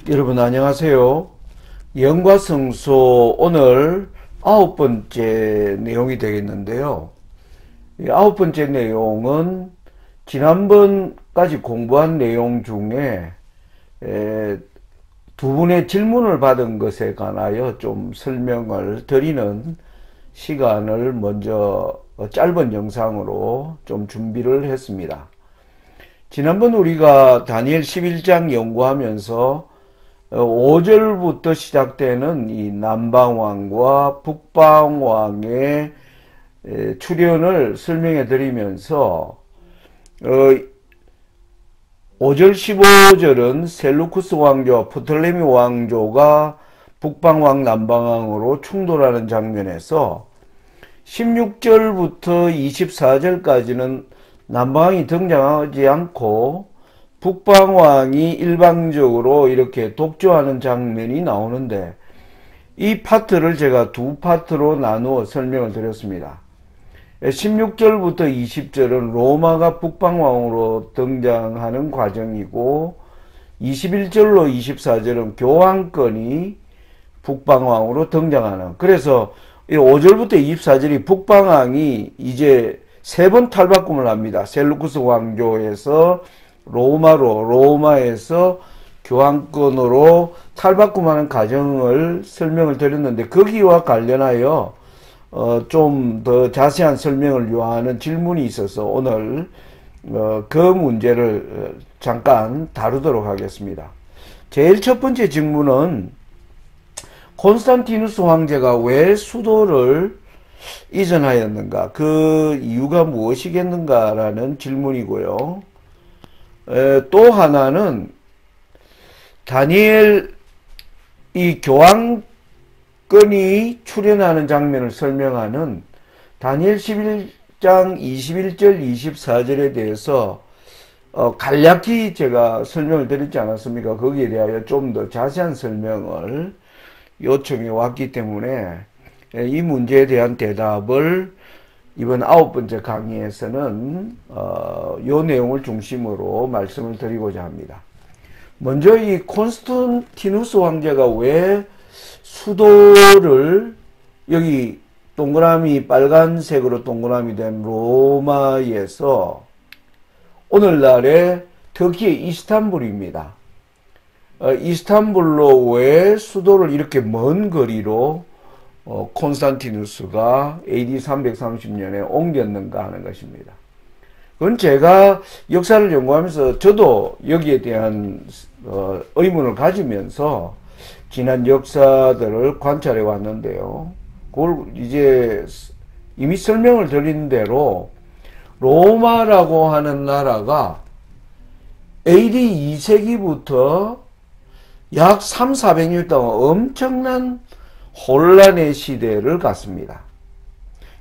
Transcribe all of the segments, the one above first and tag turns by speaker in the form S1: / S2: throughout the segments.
S1: 여러분 안녕하세요. 영과 성소 오늘 9번째 내용이 되겠는데요. 이 9번째 내용은 지난번까지 공부한 내용 중에 두 분의 질문을 받은 것에 관하여 좀 설명을 드리는 시간을 먼저 짧은 영상으로 좀 준비를 했습니다. 지난번 우리가 다니엘 11장 연구하면서 5절부터 시작되는 이 남방왕과 북방왕의 출현을 설명해 드리면서 5절 15절은 셀루쿠스 왕조와 프톨레미 왕조가 북방왕 남방왕으로 충돌하는 장면에서 16절부터 24절까지는 남방왕이 등장하지 않고 북방왕이 일방적으로 이렇게 독주하는 장면이 나오는데, 이 파트를 제가 두 파트로 나누어 설명을 드렸습니다. 16절부터 20절은 로마가 북방왕으로 등장하는 과정이고, 21절로 24절은 교황권이 북방왕으로 등장하는, 그래서 5절부터 24절이 북방왕이 이제 세 번 탈바꿈을 합니다. 셀루쿠스 왕조에서 로마에서 교황권으로 탈바꿈하는 과정을 설명을 드렸는데, 거기와 관련하여 좀 더 자세한 설명을 요하는 질문이 있어서 오늘 그 문제를 잠깐 다루도록 하겠습니다. 제일 첫 번째 질문은 콘스탄티누스 황제가 왜 수도를 이전하였는가, 그 이유가 무엇이겠는가라는 질문이고요. 또 하나는 다니엘 이 교황권이 출현하는 장면을 설명하는 다니엘 11장 21절 24절에 대해서 간략히 제가 설명을 드렸지 않았습니까? 거기에 대하여 좀 더 자세한 설명을 요청해 왔기 때문에 이 문제에 대한 대답을 이번 9번째 강의에서는 요 내용을 중심으로 말씀을 드리고자 합니다. 먼저 이 콘스탄티누스 황제가 왜 수도를 여기 동그라미 빨간색으로 동그라미 된 로마에서 오늘날의 터키의 이스탄불입니다. 이스탄불로 왜 수도를 이렇게 먼 거리로 콘스탄티누스가 AD 330년에 옮겼는가 하는 것입니다. 그건 제가 역사를 연구하면서 저도 여기에 대한 의문을 가지면서 지난 역사들을 관찰해 왔는데요. 그걸 이제 이미 설명을 드린 대로 로마라고 하는 나라가 AD 2세기부터 약 300~400년 동안 엄청난 혼란의 시대를 갔습니다.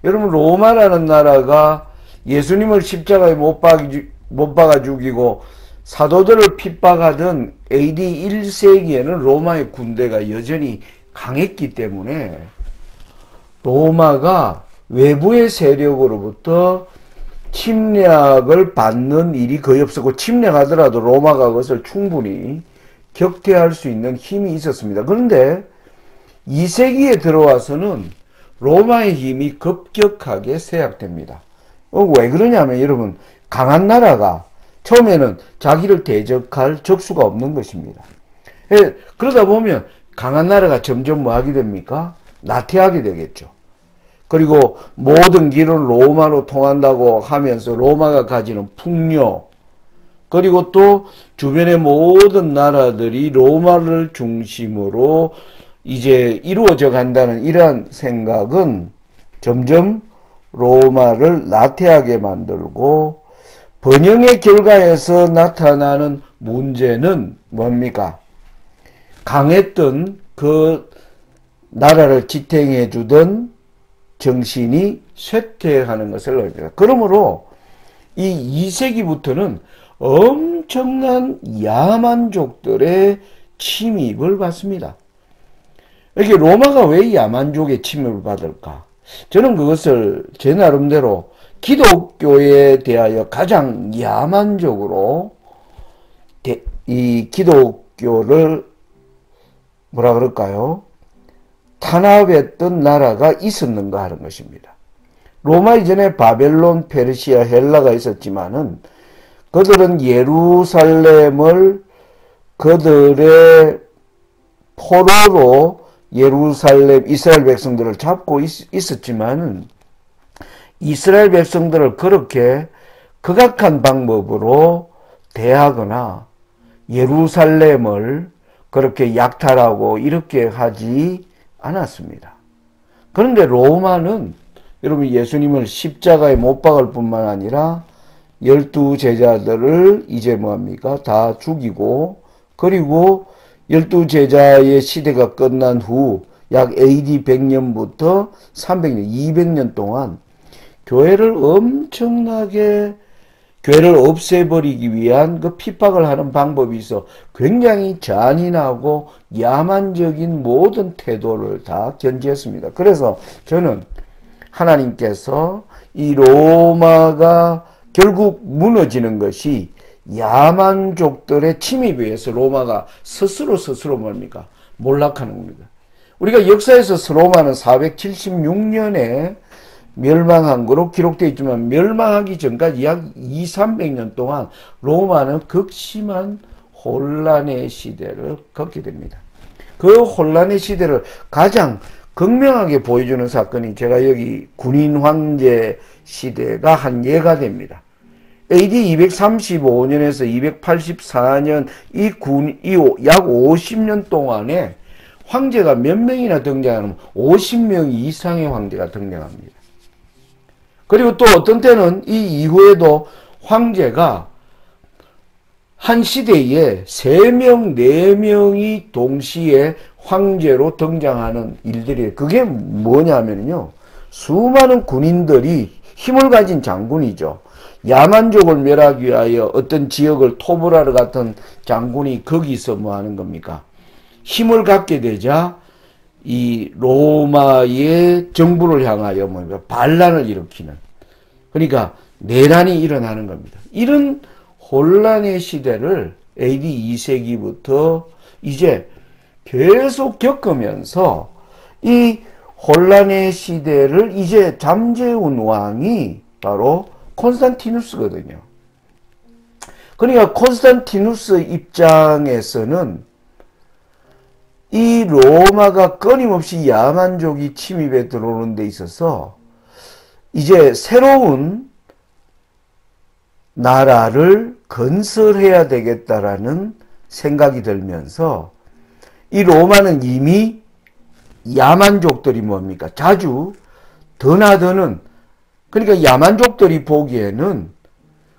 S1: 여러분, 로마라는 나라가 예수님을 십자가에 못 박아 죽이고 사도들을 핍박하던 AD 1세기에는 로마의 군대가 여전히 강했기 때문에 로마가 외부의 세력으로부터 침략을 받는 일이 거의 없었고, 침략하더라도 로마가 그것을 충분히 격퇴할 수 있는 힘이 있었습니다. 그런데 2세기에 들어와서는 로마의 힘이 급격하게 쇠약됩니다. 왜 그러냐면 여러분, 강한 나라가 처음에는 자기를 대적할 적수가 없는 것입니다. 그러다 보면 강한 나라가 점점 뭐 하게 됩니까? 나태하게 되겠죠. 그리고 모든 길은 로마로 통한다고 하면서 로마가 가지는 풍요, 그리고 또 주변의 모든 나라들이 로마를 중심으로 이제 이루어져 간다는 이러한 생각은 점점 로마를 나태하게 만들고, 번영의 결과에서 나타나는 문제는 뭡니까? 강했던 그 나라를 지탱해 주던 정신이 쇠퇴하는 것을 의미합니다. 그러므로 이 2세기부터는 엄청난 야만족들의 침입을 받습니다. 이렇게 로마가 왜 야만족의 침입을 받을까? 저는 그것을 제 나름대로 기독교에 대하여 가장 야만적으로 이 기독교를 뭐라 그럴까요? 탄압했던 나라가 있었는가 하는 것입니다. 로마 이전에 바벨론, 페르시아, 헬라가 있었지만은 그들은 예루살렘을 그들의 포로로 예루살렘 이스라엘 백성들을 잡고 있었지만은 이스라엘 백성들을 그렇게 극악한 방법으로 대하거나 예루살렘을 그렇게 약탈하고 이렇게 하지 않았습니다. 그런데 로마는 여러분 예수님을 십자가에 못 박을 뿐만 아니라 12제자들을 이제 뭐합니까? 다 죽이고 그리고 12제자의 시대가 끝난 후 약 AD 100년부터 300년, 200년 동안 교회를 엄청나게 교회를 없애버리기 위한 그 핍박을 하는 방법이 있어 굉장히 잔인하고 야만적인 모든 태도를 다 견지했습니다. 그래서 저는 하나님께서 이 로마가 결국 무너지는 것이 야만족들의 침입에 의해서 로마가 스스로 뭡니까? 몰락하는 겁니다. 우리가 역사에서 로마는 476년에 멸망한 거로 기록되어 있지만 멸망하기 전까지 약 200~300년 동안 로마는 극심한 혼란의 시대를 겪게 됩니다. 그 혼란의 시대를 가장 극명하게 보여주는 사건이 제가 여기 군인 황제 시대가 한 예가 됩니다. AD 235년에서 284년 약 50년 동안에 황제가 몇 명이나 등장하면 50명 이상의 황제가 등장합니다. 그리고 또 어떤 때는 이 이후에도 황제가 한 시대에 3명, 4명이 동시에 황제로 등장하는 일들이에요. 그게 뭐냐면요. 수많은 군인들이 힘을 가진 장군이죠. 야만족을 멸하기 위하여 어떤 지역을 토브라르 같은 장군이 거기서 뭐 하는 겁니까? 힘을 갖게 되자 이 로마의 정부를 향하여 뭡니까? 반란을 일으키는. 그러니까 내란이 일어나는 겁니다. 이런 혼란의 시대를 AD 2세기부터 이제 계속 겪으면서 이 혼란의 시대를 이제 잠재운 왕이 바로 콘스탄티누스거든요. 그러니까 콘스탄티누스 입장에서는 이 로마가 끊임없이 야만족이 침입에 들어오는 데 있어서 이제 새로운 나라를 건설해야 되겠다라는 생각이 들면서 이 로마는 이미 야만족들이 뭡니까? 자주 드나드는 그러니까 야만족들이 보기에는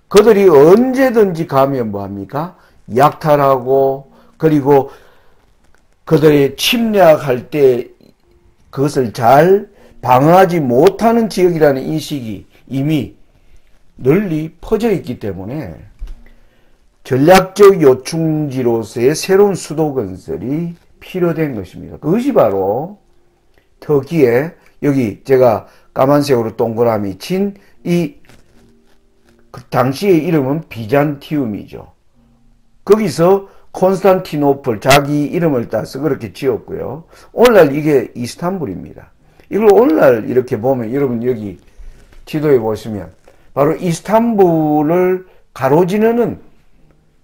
S1: 그들이 언제든지 가면 뭐합니까? 약탈하고 그리고 그들이 침략할 때 그것을 잘 방어하지 못하는 지역이라는 인식이 이미 널리 퍼져 있기 때문에 전략적 요충지로서의 새로운 수도 건설이 필요된 것입니다. 그것이 바로 터키에 여기 제가 까만색으로 동그라미 친 이 그 당시의 이름은 비잔티움이죠. 거기서 콘스탄티노플 자기 이름을 따서 그렇게 지었고요. 오늘날 이게 이스탄불입니다. 이걸 오늘날 이렇게 보면 여러분 여기 지도에 보시면 바로 이스탄불을 가로지르는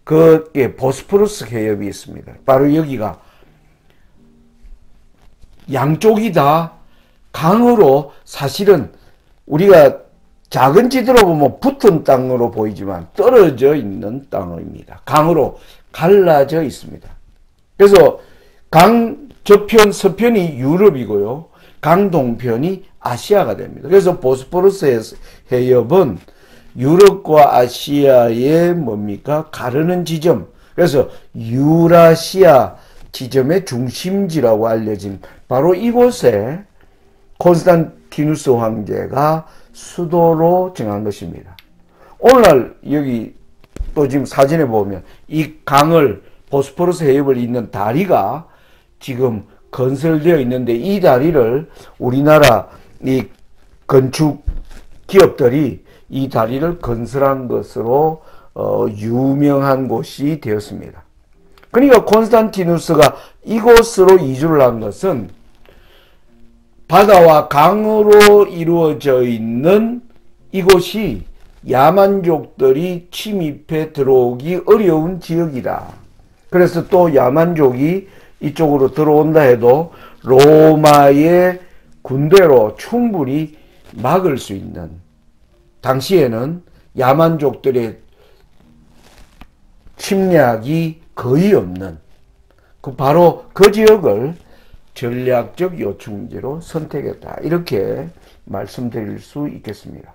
S1: 그 보스포러스 해협이 있습니다. 바로 여기가 양쪽이 다 강으로 사실은 우리가 작은 지도로 보면 붙은 땅으로 보이지만 떨어져 있는 땅입니다. 강으로 갈라져 있습니다. 그래서 강 저편 서편이 유럽이고요. 강 동편이 아시아가 됩니다. 그래서 보스포러스 해협은 유럽과 아시아의 뭡니까? 가르는 지점. 그래서 유라시아 지점의 중심지라고 알려진 바로 이곳에 콘스탄티누스 황제가 수도로 정한 것입니다. 오늘날 여기 또 지금 사진에 보면 이 강을 보스포러스 해협을 잇는 다리가 지금 건설되어 있는데 이 다리를 우리나라 이 건축 기업들이 이 다리를 건설한 것으로 유명한 곳이 되었습니다. 그러니까 콘스탄티누스가 이곳으로 이주를 한 것은 바다와 강으로 이루어져 있는 이곳이 야만족들이 침입해 들어오기 어려운 지역이다. 그래서 또 야만족이 이쪽으로 들어온다 해도 로마의 군대로 충분히 막을 수 있는, 당시에는 야만족들의 침략이 거의 없는 바로 그 지역을 전략적 요충지로 선택했다. 이렇게 말씀드릴 수 있겠습니다.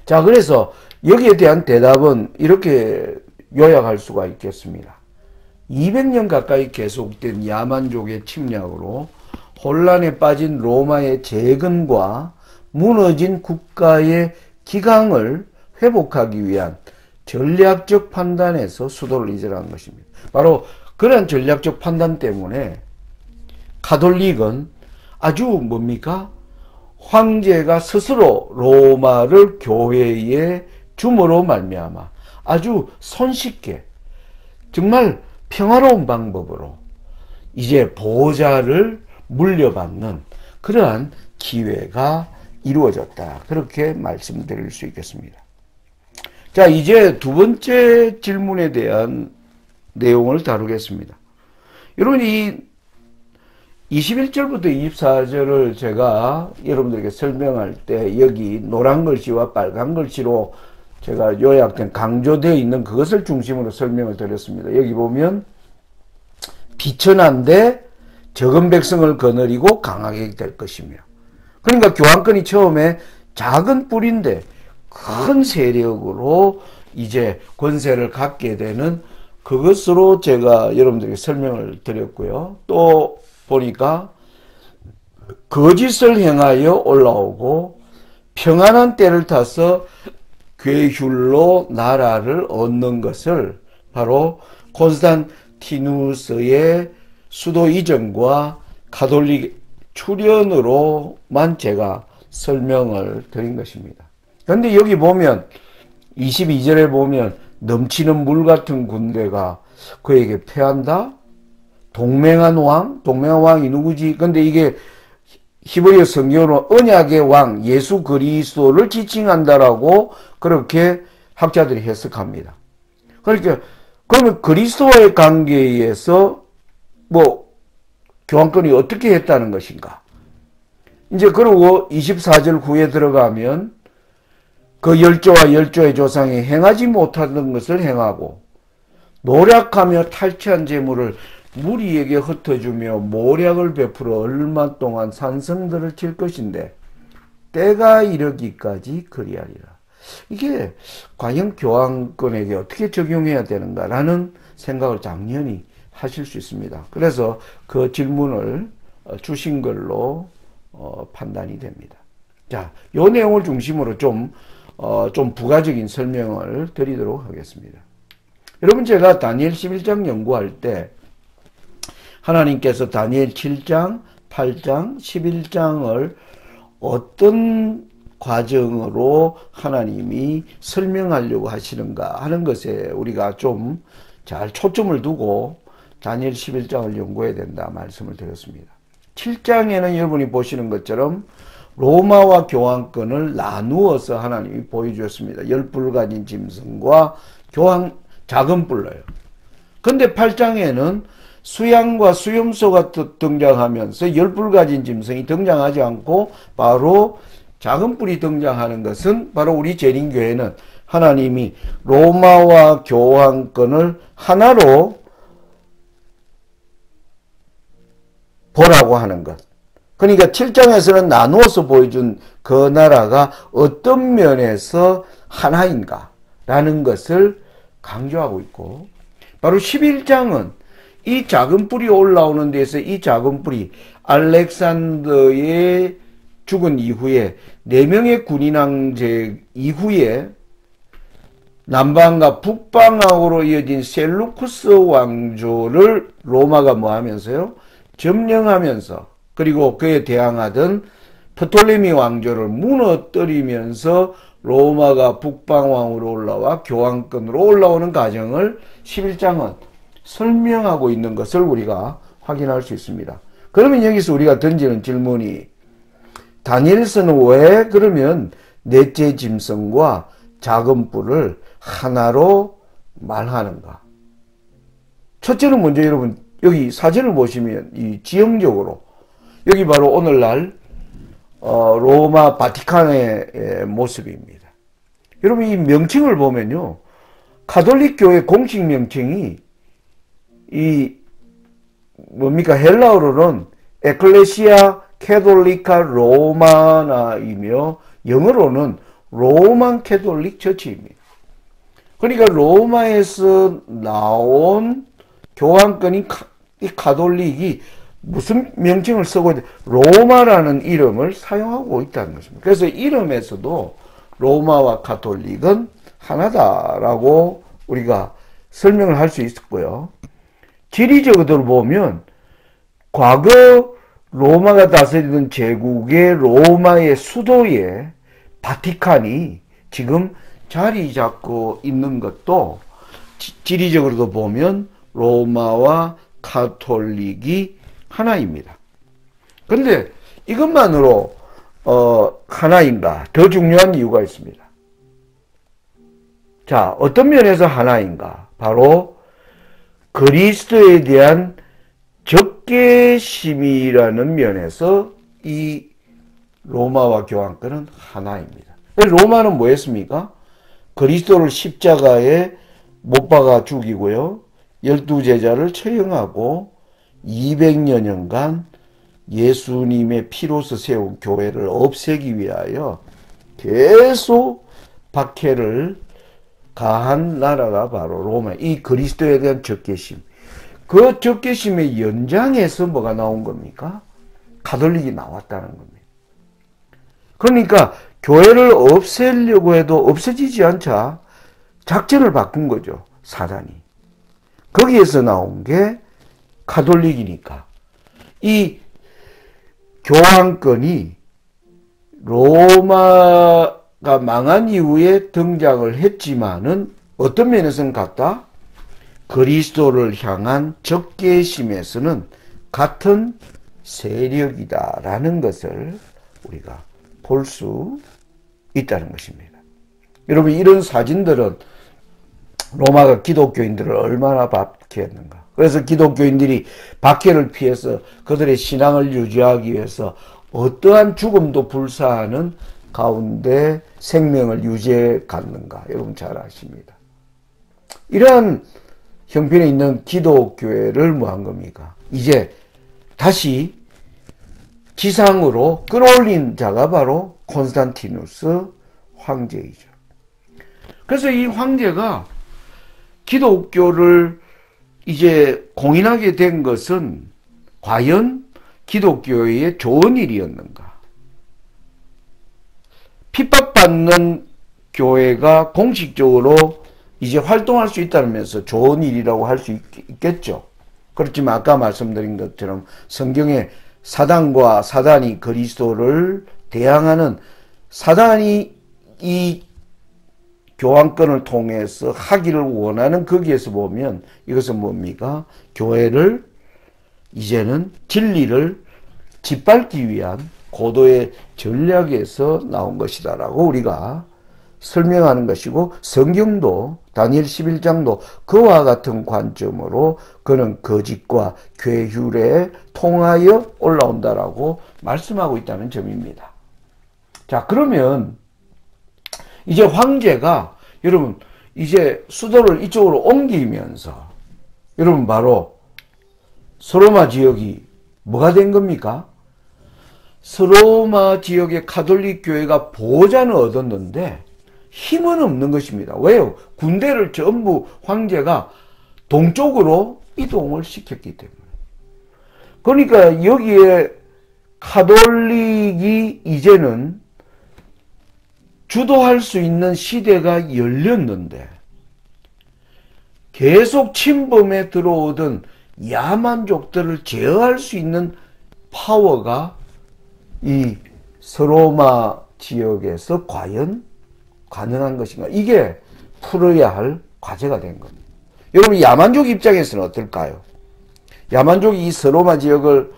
S1: 자, 그래서 여기에 대한 대답은 이렇게 요약할 수가 있겠습니다. 200년 가까이 계속된 야만족의 침략으로 혼란에 빠진 로마의 재건과 무너진 국가의 기강을 회복하기 위한 전략적 판단에서 수도를 이전한 것입니다. 바로 그런 전략적 판단 때문에 가톨릭은 아주 뭡니까? 황제가 스스로 로마를 교회의 주모로 말미암아 아주 손쉽게 정말 평화로운 방법으로 이제 보좌를 물려받는 그러한 기회가 이루어졌다. 그렇게 말씀드릴 수 있겠습니다. 자, 이제 두 번째 질문에 대한 내용을 다루겠습니다. 여러분, 이 21절부터 24절을 제가 여러분들에게 설명할 때 여기 노란 글씨와 빨간 글씨로 제가 요약된 강조되어 있는 그것을 중심으로 설명을 드렸습니다. 여기 보면 비천한데 적은 백성을 거느리고 강하게 될 것이며, 그러니까 교황권이 처음에 작은 뿌리인데 큰 세력으로 이제 권세를 갖게 되는 그것으로 제가 여러분들에게 설명을 드렸고요. 또 보니까 거짓을 행하여 올라오고 평안한 때를 타서 괴휼로 나라를 얻는 것을 바로 콘스탄티누스의 수도 이전과 가톨릭 출현으로만 제가 설명을 드린 것입니다. 그런데 여기 보면 22절에 보면 넘치는 물 같은 군대가 그에게 패한다? 동맹한 왕이 누구지? 근데 이게 히브리어 성경으로 언약의 왕 예수 그리스도를 지칭한다라고 그렇게 학자들이 해석합니다. 그러니까 그러면 그리스도와의 관계에서 교황권이 어떻게 했다는 것인가? 이제 그러고 24절 후에 들어가면 그 열조와 열조의 조상이 행하지 못하던 것을 행하고 노력하며 탈취한 재물을 무리에게 흩어주며 모략을 베풀어 얼마 동안 산성들을 칠 것인데 때가 이르기까지 그리하리라. 이게 과연 교황권에게 어떻게 적용해야 되는가라는 생각을 당연히 하실 수 있습니다. 그래서 그 질문을 주신 걸로 판단이 됩니다. 자, 요 내용을 중심으로 좀 부가적인 설명을 드리도록 하겠습니다. 여러분, 제가 다니엘 11장 연구할 때 하나님께서 다니엘 7장, 8장, 11장을 어떤 과정으로 하나님이 설명하려고 하시는가 하는 것에 우리가 좀 잘 초점을 두고 다니엘 11장을 연구해야 된다 말씀을 드렸습니다. 7장에는 여러분이 보시는 것처럼 로마와 교황권을 나누어서 하나님이 보여주었습니다. 10뿔 가진 짐승과 작은 뿔로요. 근데 8장에는 수양과 수염소가 등장하면서 10뿔 가진 짐승이 등장하지 않고 바로 작은 뿔이 등장하는 것은 바로 우리 재림교회는 하나님이 로마와 교황권을 하나로 보라고 하는 것. 그러니까 7장에서는 나누어서 보여준 그 나라가 어떤 면에서 하나인가 라는 것을 강조하고 있고, 바로 11장은 이 작은 뿔이 올라오는 데서 이 작은 뿔이 알렉산더의 죽은 이후에 4명의 군인 황제 이후에 남방과 북방으로 이어진 셀루쿠스 왕조를 로마가 하면서요? 점령하면서, 그리고 그에 대항하던 프톨레미 왕조를 무너뜨리면서 로마가 북방왕으로 올라와 교황권으로 올라오는 과정을 11장은 설명하고 있는 것을 우리가 확인할 수 있습니다. 그러면 여기서 우리가 던지는 질문이, 다니엘서는 왜 그러면 넷째 짐승과 작은 뿔을 하나로 말하는가? 첫째는 먼저 여러분 여기 사진을 보시면 이 지형적으로 여기 바로 오늘날 로마 바티칸의 모습입니다. 여러분 이 명칭을 보면요, 가톨릭 교회 공식 명칭이 이 뭡니까? 헬라어로는 에클레시아 캐톨리카 로마나이며 영어로는 로만 캐톨릭 처치입니다. 그러니까 로마에서 나온 교황권인 이 가톨릭이 무슨 명칭을 쓰고 있는데 로마라는 이름을 사용하고 있다는 것입니다. 그래서 이름에서도 로마와 가톨릭은 하나다라고 우리가 설명을 할 수 있었고요. 지리적으로 보면 과거 로마가 다스리던 제국의 로마의 수도에 바티칸이 지금 자리 잡고 있는 것도 지리적으로도 보면 로마와 가톨릭이 하나입니다. 그런데 이것만으로 하나인가? 더 중요한 이유가 있습니다. 자, 어떤 면에서 하나인가? 바로 그리스도에 대한 적개심이라는 면에서 이 로마와 교황권은 하나입니다. 로마는 뭐였습니까? 그리스도를 십자가에 못 박아 죽이고요, 12제자를 처형하고 200여 년간 예수님의 피로서 세운 교회를 없애기 위하여 계속 박해를 가한 나라가 바로 로마. 이 그리스도에 대한 적개심. 그 적개심의 연장에서 뭐가 나온 겁니까? 가톨릭이 나왔다는 겁니다. 그러니까 교회를 없애려고 해도 없어지지 않자 작전을 바꾼 거죠, 사단이. 거기에서 나온 게 가톨릭이니까. 이 교황권이 로마가 망한 이후에 등장을 했지만은 어떤 면에서는 같다? 그리스도를 향한 적개심에서는 같은 세력이다라는 것을 우리가 볼 수 있다는 것입니다. 여러분, 이런 사진들은 로마가 기독교인들을 얼마나 박해했는가. 그래서 기독교인들이 박해를 피해서 그들의 신앙을 유지하기 위해서 어떠한 죽음도 불사하는 가운데 생명을 유지해 갔는가. 여러분 잘 아십니다. 이러한 형편에 있는 기독교회를 뭐 한 겁니까? 이제 다시 지상으로 끌어올린 자가 바로 콘스탄티누스 황제이죠. 그래서 이 황제가 기독교를 이제 공인하게 된 것은 과연 기독교의 좋은 일이었는가? 핍박받는 교회가 공식적으로 이제 활동할 수 있다면서 좋은 일이라고 할 수 있겠죠. 그렇지만 아까 말씀드린 것처럼 성경에 사단과 사단이 그리스도를 대항하는, 사단이 이 교황권을 통해서 하기를 원하는, 거기에서 보면 이것은 뭡니까? 교회를 이제는 진리를 짓밟기 위한 고도의 전략에서 나온 것이다라고 우리가 설명하는 것이고, 성경도 다니엘 11장도 그와 같은 관점으로 그는 거짓과 괴휼에 통하여 올라온다라고 말씀하고 있다는 점입니다. 자, 그러면 이제 황제가 여러분 이제 수도를 이쪽으로 옮기면서 여러분 바로 서로마 지역이 뭐가 된 겁니까? 서로마 지역의 가톨릭 교회가 보호자는 얻었는데 힘은 없는 것입니다. 왜요? 군대를 전부 황제가 동쪽으로 이동을 시켰기 때문에. 그러니까 여기에 가톨릭이 이제는 주도할 수 있는 시대가 열렸는데 계속 침범에 들어오던 야만족들을 제어할 수 있는 파워가 이 서로마 지역에서 과연 가능한 것인가? 이게 풀어야 할 과제가 된 겁니다. 여러분 야만족 입장에서는 어떨까요? 야만족이 이 서로마 지역을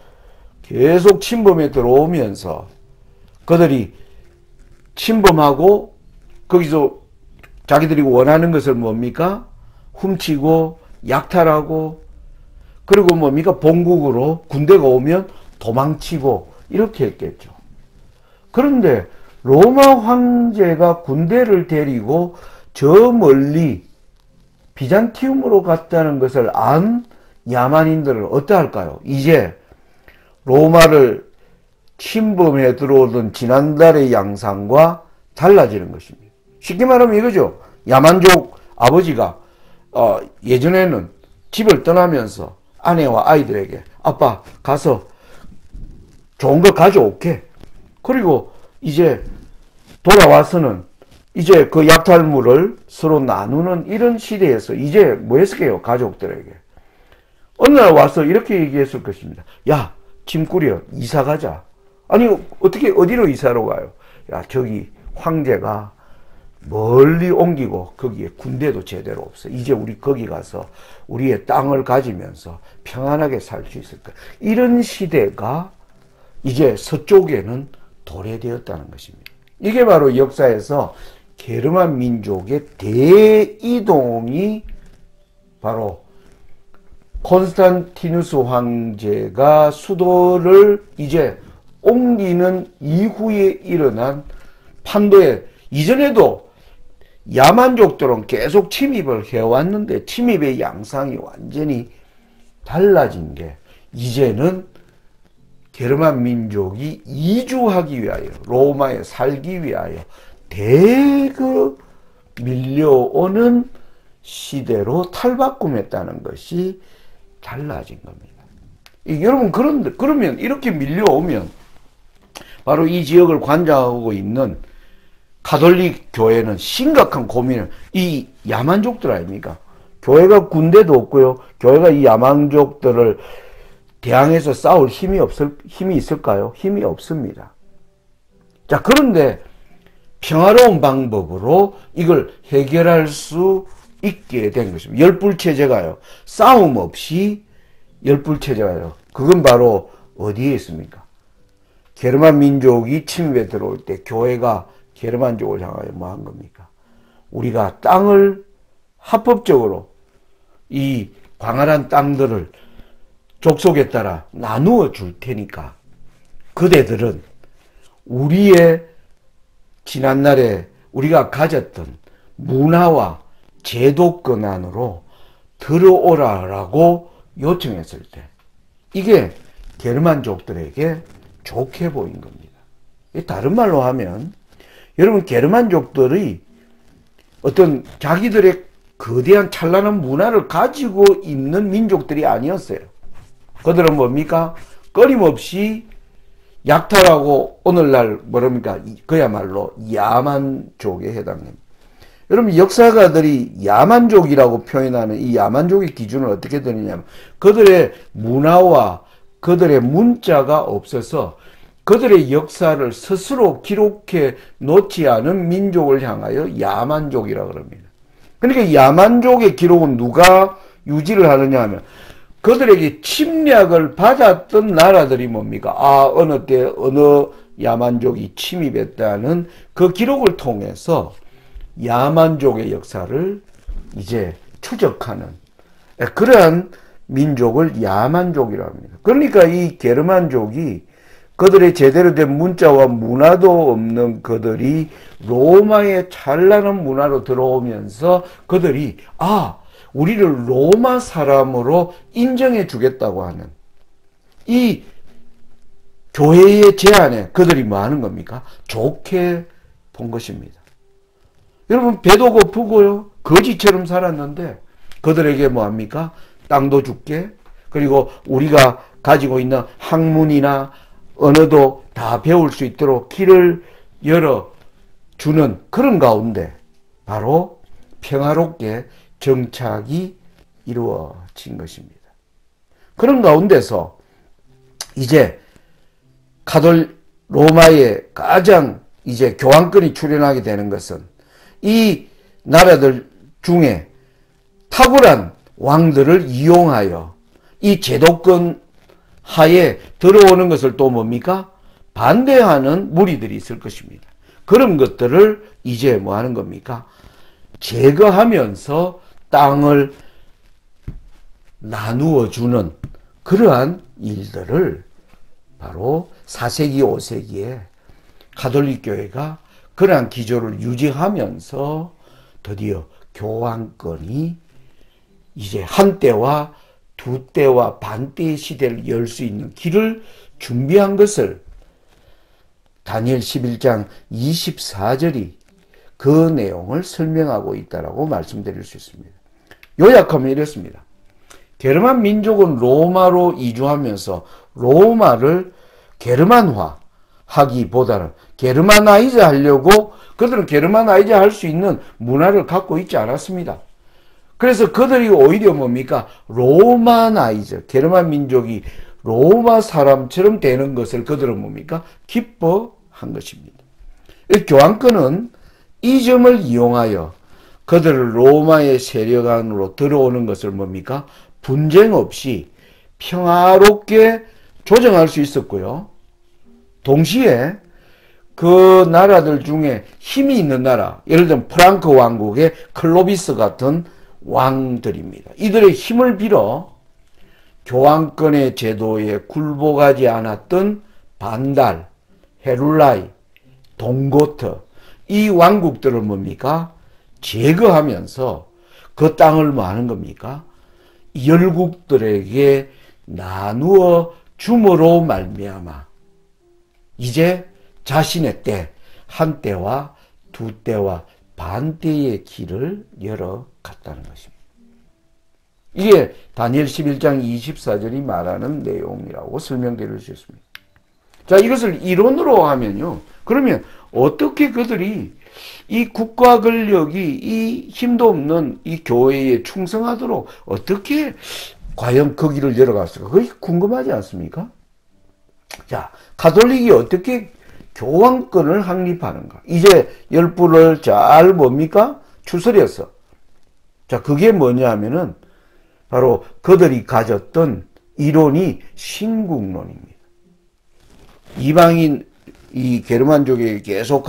S1: 계속 침범해 들어오면서 그들이 침범하고 거기서 자기들이 원하는 것을 뭡니까? 훔치고 약탈하고 그리고 뭡니까? 본국으로 군대가 오면 도망치고 이렇게 했겠죠. 그런데 로마 황제가 군대를 데리고 저 멀리 비잔티움으로 갔다는 것을 안 야만인들은 어떠할까요? 이제 로마를 침범해 들어오던 지난달의 양상과 달라지는 것입니다. 쉽게 말하면 이거죠. 야만족 아버지가 예전에는 집을 떠나면서 아내와 아이들에게 아빠 가서 좋은 거 가져올게. 그리고 이제 돌아와서는 이제 그 약탈물을 서로 나누는 이런 시대에서 이제 뭐 했을게요? 가족들에게. 어느 날 와서 이렇게 얘기했을 것입니다. 야, 짐 꾸려. 이사 가자. 아니, 어떻게, 어디로 이사로 가요? 야, 저기 황제가 멀리 옮기고 거기에 군대도 제대로 없어. 이제 우리 거기 가서 우리의 땅을 가지면서 평안하게 살 수 있을 거야. 이런 시대가 이제 서쪽에는 도래되었다는 것입니다. 이게 바로 역사에서 게르만 민족의 대이동이 바로 콘스탄티누스 황제가 수도를 이제 옮기는 이후에 일어난 판도에 이전에도 야만족들은 계속 침입을 해왔는데 침입의 양상이 완전히 달라진 게 이제는 게르만 민족이 이주하기 위하여 로마에 살기 위하여 대거 밀려오는 시대로 탈바꿈했다는 것이 달라진 겁니다. 여러분 그러면 이렇게 밀려오면 바로 이 지역을 관장하고 있는 가톨릭 교회는 심각한 고민을 이 야만족들 아닙니까? 교회가 군대도 없고요. 교회가 이 야만족들을 대항해서 싸울 힘이 있을까요? 힘이 없습니다. 자, 그런데 평화로운 방법으로 이걸 해결할 수 있게 된 것입니다. 열불체제가요. 싸움 없이 열불체제가요. 그건 바로 어디에 있습니까? 게르만 민족이 침입에 들어올 때 교회가 게르만족을 향하여 뭐 한 겁니까? 우리가 땅을 합법적으로 이 광활한 땅들을 족속에 따라 나누어 줄 테니까 그대들은 우리의 지난날에 우리가 가졌던 문화와 제도권 안으로 들어오라라고 요청했을 때 이게 게르만족들에게 좋게 보인 겁니다. 다른 말로 하면 여러분 게르만족들이 어떤 자기들의 거대한 찬란한 문화를 가지고 있는 민족들이 아니었어요. 그들은 뭡니까? 끊임없이 약탈하고 오늘날 뭐랍니까? 그야말로 야만족에 해당됩니다. 여러분 역사가들이 야만족이라고 표현하는 이 야만족의 기준을 어떻게 드느냐면 그들의 문화와 그들의 문자가 없어서 그들의 역사를 스스로 기록해 놓지 않은 민족을 향하여 야만족이라고 합니다. 그러니까 야만족의 기록은 누가 유지를 하느냐 하면 그들에게 침략을 받았던 나라들이 뭡니까? 어느 때 어느 야만족이 침입했다는 그 기록을 통해서 야만족의 역사를 이제 추적하는 그러한 민족을 야만족이라고 합니다. 그러니까 이 게르만족이 그들의 제대로 된 문자와 문화도 없는 그들이 로마의 찬란한 문화로 들어오면서 그들이 우리를 로마 사람으로 인정해 주겠다고 하는 이 교회의 제안에 그들이 뭐 하는 겁니까? 좋게 본 것입니다. 여러분 배도 고프고요. 거지처럼 살았는데 그들에게 뭐 합니까? 땅도 줄게. 그리고 우리가 가지고 있는 학문이나 언어도 다 배울 수 있도록 길을 열어주는 그런 가운데 바로 평화롭게 정착이 이루어진 것입니다. 그런 가운데서 이제 로마의 가장 이제 교황권이 출현하게 되는 것은 이 나라들 중에 탁월한 왕들을 이용하여 이 제도권 하에 들어오는 것을 또 뭡니까? 반대하는 무리들이 있을 것입니다. 그런 것들을 이제 뭐 하는 겁니까? 제거하면서 땅을 나누어 주는 그러한 일들을 바로 4세기, 5세기에 가톨릭 교회가 그러한 기조를 유지하면서 드디어 교황권이 이제 한때와 두때와 반때의 시대를 열 수 있는 길을 준비한 것을 다니엘 11장 24절이 그 내용을 설명하고 있다라고 말씀드릴 수 있습니다. 요약하면 이렇습니다. 게르만 민족은 로마로 이주하면서 로마를 게르만화 하기보다는 게르마나이즈 하려고 그들은 게르마나이즈 할 수 있는 문화를 갖고 있지 않았습니다. 그래서 그들이 오히려 뭡니까? 로마나이즈, 게르만 민족이 로마 사람처럼 되는 것을 그들은 뭡니까? 기뻐한 것입니다. 교황권은 이 점을 이용하여 그들을 로마의 세력 안으로 들어오는 것을 뭡니까? 분쟁 없이 평화롭게 조정할 수 있었고요. 동시에 그 나라들 중에 힘이 있는 나라, 예를 들면 프랑크 왕국의 클로비스 같은 왕들입니다. 이들의 힘을 빌어 교황권의 제도에 굴복하지 않았던 반달, 헤룰라이, 동고트 이 왕국들을 뭡니까? 제거하면서 그 땅을 뭐 하는 겁니까? 열국들에게 나누어 줌으로 말미암아 이제 자신의 때, 한때와 두때와 반때의 길을 열어갔다는 것입니다. 이게 다니엘 11장 24절이 말하는 내용이라고 설명드릴 수 있습니다. 자, 이것을 이론으로 하면요. 그러면 어떻게 그들이 이 국가 권력이 이 힘도 없는 이 교회에 충성하도록 어떻게 과연 그 길을 열어갔을까? 그게 궁금하지 않습니까? 자, 가톨릭이 어떻게 교황권을 확립하는가? 이제 열불을 잘 뭡니까? 추스렸어. 자, 그게 뭐냐 하면은 바로 그들이 가졌던 이론이 신국론입니다. 이방인 이 게르만족에게 계속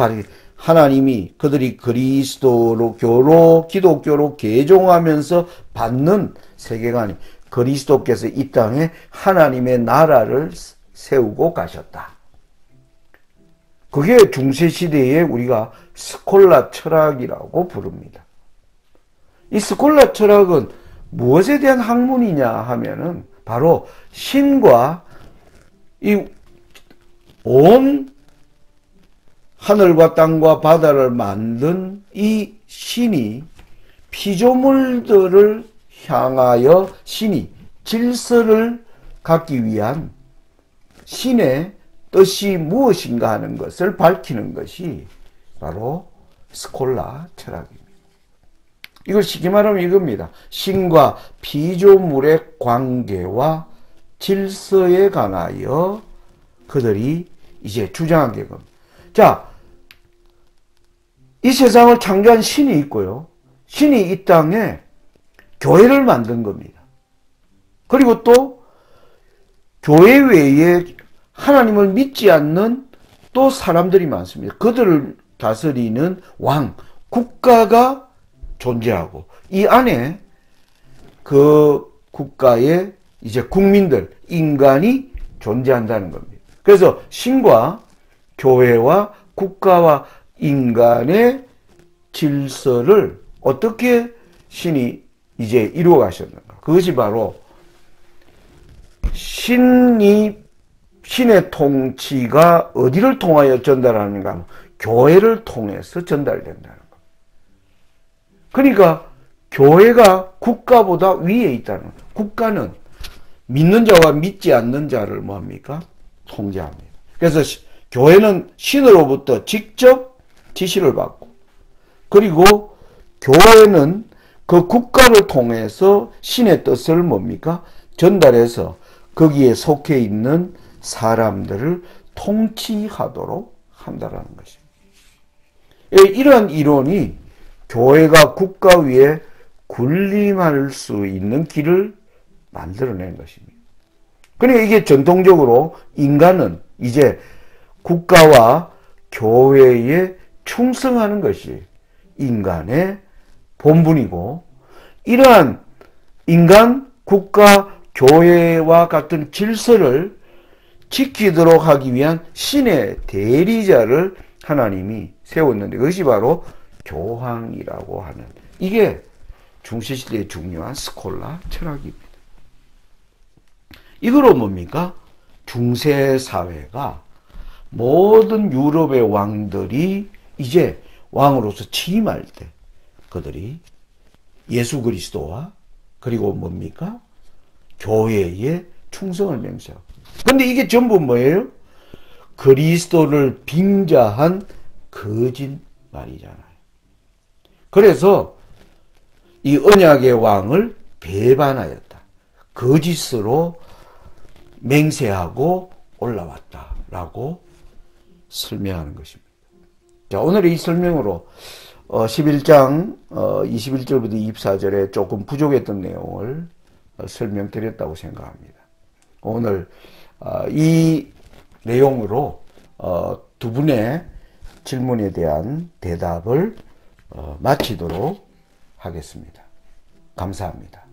S1: 하나님이 그들이 그리스도교로 기독교로 개종하면서 받는 세계관이 그리스도께서 이 땅에 하나님의 나라를 세우고 가셨다. 그게 중세시대에 우리가 스콜라 철학이라고 부릅니다. 이 스콜라 철학은 무엇에 대한 학문이냐 하면은 바로 신과 이 온 하늘과 땅과 바다를 만든 이 신이 피조물들을 향하여 신이 질서를 갖기 위한 신의 뜻이 무엇인가 하는 것을 밝히는 것이 바로 스콜라 철학입니다. 이걸 쉽게 말하면 이겁니다. 신과 피조물의 관계와 질서에 관하여 그들이 이제 주장한 게 겁니다. 자, 이 세상을 창조한 신이 있고요. 신이 이 땅에 교회를 만든 겁니다. 그리고 또 교회 외에 하나님을 믿지 않는 또 사람들이 많습니다. 그들을 다스리는 왕, 국가가 존재하고 이 안에 그 국가의 이제 국민들, 인간이 존재한다는 겁니다. 그래서 신과 교회와 국가와 인간의 질서를 어떻게 신이 이제 이루어 가셨는가? 그것이 바로 신의 통치가 어디를 통하여 전달하는가 하면 교회를 통해서 전달된다는 겁니다. 그러니까 교회가 국가보다 위에 있다는 거예요. 국가는 믿는 자와 믿지 않는 자를 뭐합니까? 통제합니다. 그래서 교회는 신으로부터 직접 지시를 받고 그리고 교회는 그 국가를 통해서 신의 뜻을 뭡니까? 전달해서 거기에 속해 있는 사람들을 통치하도록 한다라는 것입니다. 이러한 이론이 교회가 국가 위에 군림할 수 있는 길을 만들어낸 것입니다. 그러니까 이게 전통적으로 인간은 이제 국가와 교회에 충성하는 것이 인간의 본분이고, 이러한 인간, 국가, 교회와 같은 질서를 지키도록 하기 위한 신의 대리자를 하나님이 세웠는데, 그것이 바로 교황이라고 하는, 이게 중세시대의 중요한 스콜라 철학입니다. 이거로 뭡니까? 중세사회가 모든 유럽의 왕들이 이제 왕으로서 취임할 때 그들이 예수 그리스도와 그리고 뭡니까? 교회에 충성을 맹세하고. 근데 이게 전부 뭐예요? 그리스도를 빙자한 거짓말이잖아요. 그래서 이 언약의 왕을 배반하였다. 거짓으로 맹세하고 올라왔다라고 설명하는 것입니다. 자, 오늘의 이 설명으로 11장 21절부터 24절에 조금 부족했던 내용을 설명드렸다고 생각합니다. 오늘 이 내용으로 두 분의 질문에 대한 대답을 마치도록 하겠습니다. 감사합니다.